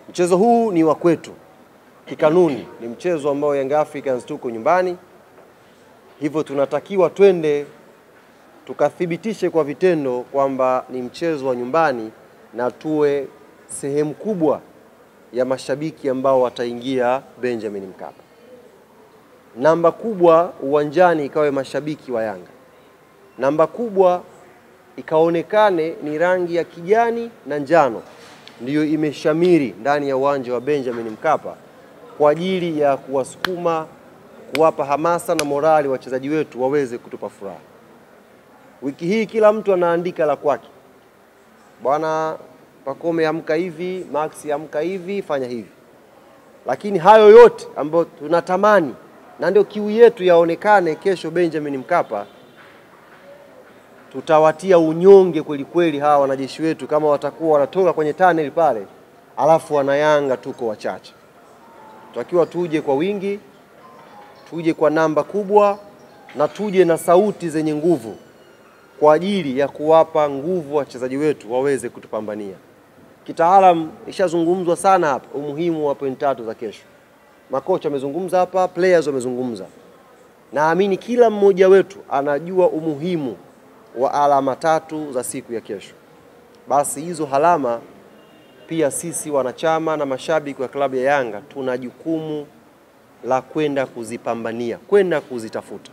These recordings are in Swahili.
Mchezo huu ni wa kwetu. Kikanuni ni mchezo ambao Young Africans tuko nyumbani. Hivyo tunatakiwa twende tukathibitishe kwa vitendo kwamba ni mchezo wa nyumbani na tuwe sehemu kubwa ya mashabiki ambao wataingia Benjamin Mkapa. Namba kubwa uwanjani ikawe mashabiki wa Yanga. Namba kubwa ikaonekane ni rangi ya kijani na njano ndiyo imeshamiri ndani ya uwanja wa Benjamin Mkapa kwa ajili ya kuwasukuma, kuwapa hamasa na morali wachezaji wetu waweze kutupa furaha. Wiki hii kila mtu anaandika la kwake. Bwana Pacome amka hivi, Max amka hivi, fanya hivi. Lakini hayo yote ambayo tunatamani na ndio kiu yetu yaonekane kesho Benjamin Mkapa, tutawatia unyonge kweli kweli hawa wanajeshi wetu kama watakuwa wanatoka kwenye tunnel pale alafu wanayanga tuko wachache. Tutakiwa tuje kwa wingi, tuje kwa namba kubwa na tuje na sauti zenye nguvu kwa ajili ya kuwapa nguvu wachezaji wetu waweze kutupambania. Kitaalam ishazungumzwa sana hapa umuhimu wa point 3 za kesho. Makocha wamezungumza hapa, players wamezungumza. Naamini kila mmoja wetu anajua umuhimu wa alama 3 za siku ya kesho. Basi hizo alama pia sisi wanachama na mashabiki wa klabu ya Yanga tuna jukumu la kwenda kuzipambania, kwenda kuzitafuta.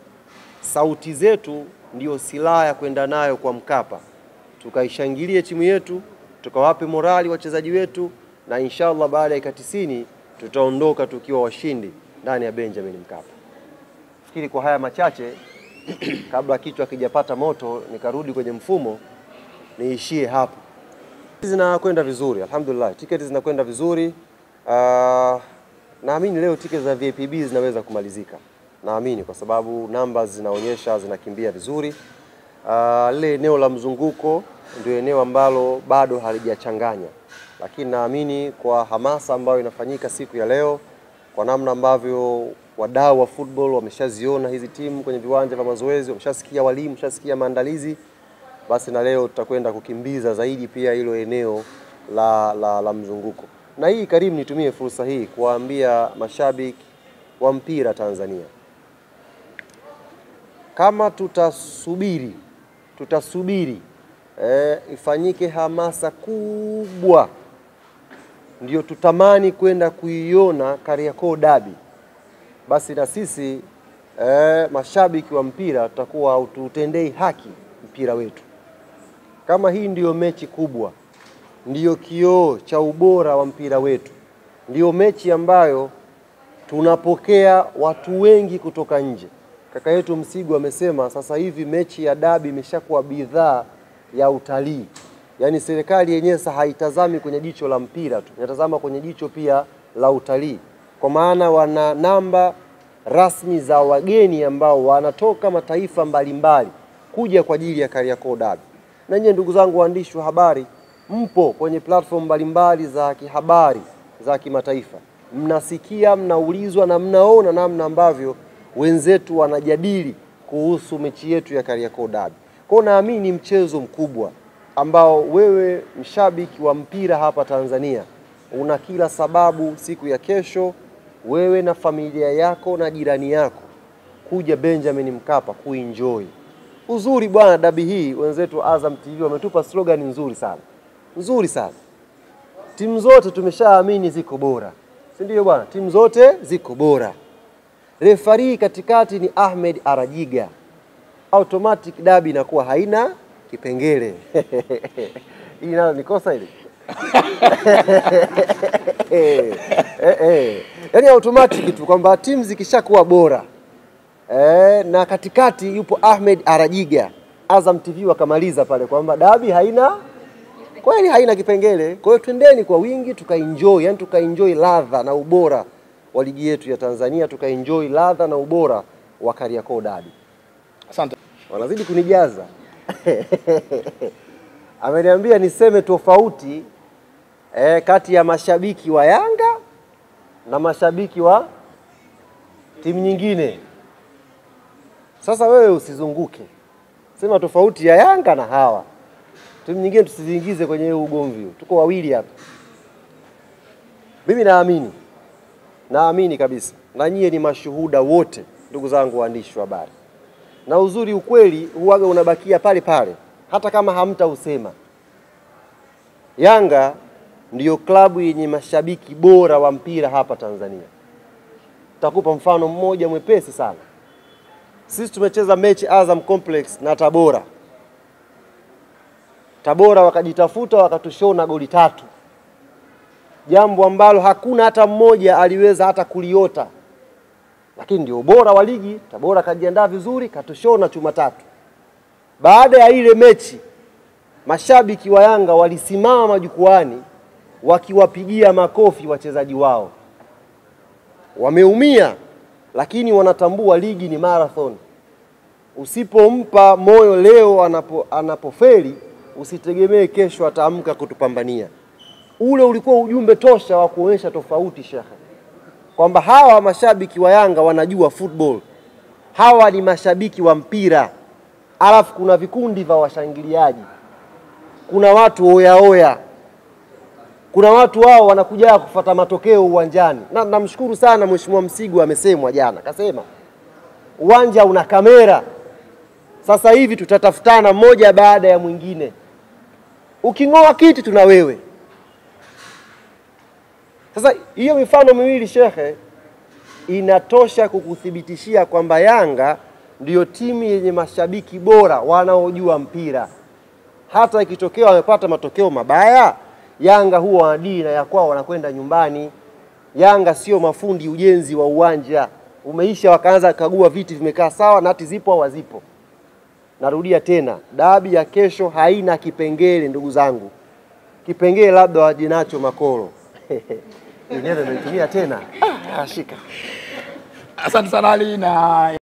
Sauti zetu ndio silaha ya kwenda nayo kwa Mkapa. Tukaishangilie timu yetu, tukawape morali wachezaji wetu na inshallah baada ya 90 tutaondoka tukiwa washindi ndani ya Benjamin Mkapa. Fikiri kwa haya machache kabla kichwa kijapata moto nikarudi kwenye mfumo niishie hapo. Zinakwenda vizuri, alhamdulillah. Tiketi zinakwenda vizuri. Naamini leo tiketi za VIPB zinaweza kumalizika. Naamini kwa sababu numbers zinaonyesha zinakimbia vizuri. Lile eneo la mzunguko ndio eneo ambalo bado halijachanganya. Lakini naamini kwa hamasa ambayo inafanyika siku ya leo, kwa namna ambavyo wadau wa football wameshaziona hizi timu kwenye viwanja vya mazoezi, wameshasikia walimu, wameshasikia maandalizi, basi na leo tutakwenda kukimbiza zaidi pia hilo eneo la mzunguko. Na hii Karim, nitumie fursa hii kuwaambia mashabiki wa mpira Tanzania, kama tutasubiri ifanyike hamasa kubwa ndio tutamani kwenda kuiona Kariakoo Derby, basi na sisi mashabiki wa mpira tutakuwa haututendei haki mpira wetu. Kama hii ndiyo mechi kubwa, ndiyo kioo cha ubora wa mpira wetu, ndiyo mechi ambayo tunapokea watu wengi kutoka nje. Kaka yetu Msigu amesema sasa hivi mechi ya derby imeshakuwa bidhaa ya utalii. Yaani serikali yenyewe sasa haitazami kwenye jicho la mpira tu, inatazama kwenye jicho pia la utalii. Kwa maana wana namba rasmi za wageni ambao wanatoka mataifa mbalimbali kuja kwa ajili ya Kariakoo Derby. Na nyinyi ndugu zangu waandishi wa habari, mpo kwenye platform mbalimbali za kihabari za kimataifa. Mnasikia, mnaulizwa na mnaona namna ambavyo wenzetu wanajadili kuhusu mechi yetu ya Kariakoo Derby. Kwa naamini ni mchezo mkubwa ambao wewe mshabiki wa mpira hapa Tanzania una kila sababu siku ya kesho wewe na familia yako na jirani yako kuja Benjamin Mkapa kuenjoy. Uzuri bwana derby hii, wenzetu Azam TV wametupa slogan nzuri sana. Nzuri sana. Timu zote tumeshaamini ziko bora. Si ndio bwana? Timu zote ziko bora. Referee katikati ni Ahmed Arajiga. Automatic derby inakuwa haina kipengele. Hii nalo ni kosa hili. Yaani automatic tu kwamba timu zikishakuwa bora. Na katikati yupo Ahmed Arajiga. Azam TV wakamaliza pale kwamba derby haina kweli, haina kipengele. Kwa hiyo twendeni kwa wingi tukaenjoy, yani tukaenjoy ladha na ubora wa ligi yetu ya Tanzania, tukaenjoy ladha na ubora wa Kariakoo Derby. Asante. Wanazidi kunijaza. Ameniambia niseme tofauti kati ya mashabiki wa Yanga na mashabiki wa timu nyingine. Sasa wewe usizunguke. Sema tofauti ya Yanga na hawa. Timu nyingine tusiziingize kwenye ugomvi. Tuko wawili hapa. Mimi naamini kabisa, na nyie ni mashuhuda wote, ndugu zangu waandishi wa habari. Na uzuri ukweli huaga unabakia pale pale, hata kama hamtausema. Yanga ndiyo klabu yenye mashabiki bora wa mpira hapa Tanzania. Takupa mfano mmoja mwepesi sana. Sisi tumecheza mechi Azam Complex na Tabora. Tabora wakajitafuta wakatushona goli 3. Jambo ambalo hakuna hata mmoja aliweza hata kuliota. Lakini ndio bora wa ligi. Tabora kajiandaa vizuri, katushona chuma 3. Baada ya ile mechi, mashabiki wa Yanga walisimama majukwani wakiwapigia makofi wachezaji wao. Wameumia, lakini wanatambua ligi ni marathon. Usipompa moyo leo anapofeli, usitegemee kesho ataamka kutupambania. Ule ulikuwa ujumbe tosha wa kuonyesha tofauti shekhe, kwamba hawa mashabiki wa Yanga wanajua football. Hawa ni mashabiki wa mpira. Alafu kuna vikundi vya washangiliaji. Kuna watu oya. Kuna watu wao wanakuja kufuata matokeo uwanjani. Na namshukuru sana Mheshimiwa Msigu amesemwa jana. Kasema uwanja una kamera. Sasa hivi tutatafutana mmoja baada ya mwingine. Uking'oa kiti tuna wewe. Sasa hiyo mifano miwili shekhe inatosha kukuthibitishia kwamba Yanga ndiyo timu yenye mashabiki bora wanaojua mpira. Hata ikitokea wamepata matokeo mabaya, Yanga huwa wanadili na ya kwao, wanakwenda nyumbani. Yanga sio mafundi ujenzi wa uwanja. Umeisha wakaanza kagua viti vimekaa sawa, nati zipo au hazipo. Narudia tena, dabi ya kesho haina kipengele ndugu zangu. Kipengele labda waje nacho Makolo. Inaweza nitumia tena. Shika. Asante sana Ali na